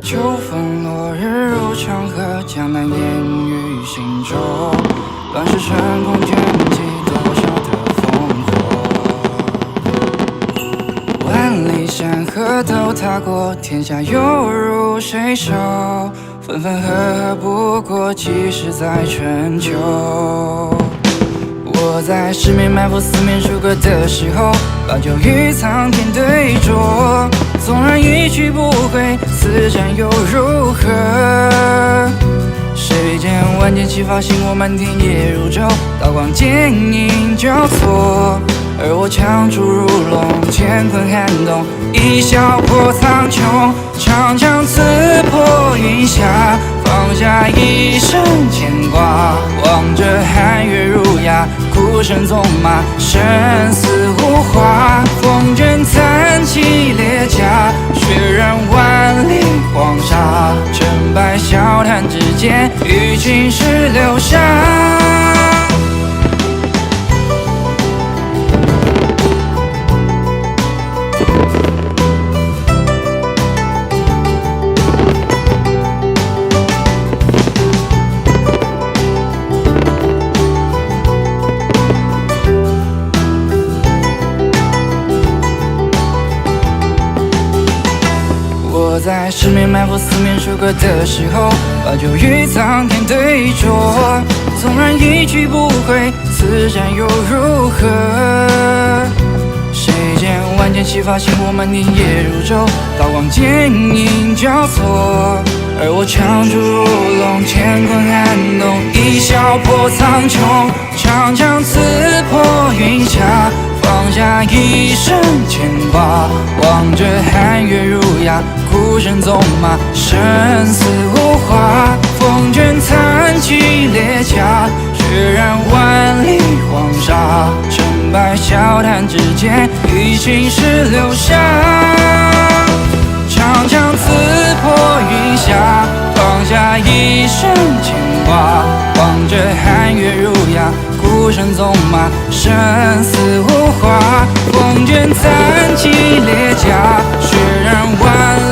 秋风落日如长河，江南烟雨行舟。乱世成空卷起多少的烽火。万里山河都踏过，天下又如谁手？分分合合不过几时在春秋。我在十面埋伏四面楚歌的时候，把酒与苍天对酌。纵然一去不回，此战又如何？谁见万箭齐发，星火满天夜如昼，刀光剑影交错。而我枪出如龙，乾坤撼动，一笑破苍穹。长枪刺破云霞，放下一生牵挂。望着寒月如鸦，孤身纵马，生死无话。风卷残骑列甲，血染万里黄沙。成败笑谈之间，与青史留下。我在十面埋伏四面楚歌的时候，把酒与苍天对酌。纵然一去不回，此战又如何？谁见万箭齐发，星火满天夜如昼，刀光剑影交错。而我枪出如龙，乾坤撼动，一笑破苍穹。长枪刺破云霞，放下一生牵挂。望着寒月如鸦，孤身纵马，生死无话。风卷残骑列甲，血染万里黄沙。成败笑谈之间，与青史留下。长枪刺破云霞，放下一生牵挂。望着寒月如鸦，孤身纵马，生死无话。风卷残骑列甲，血染万里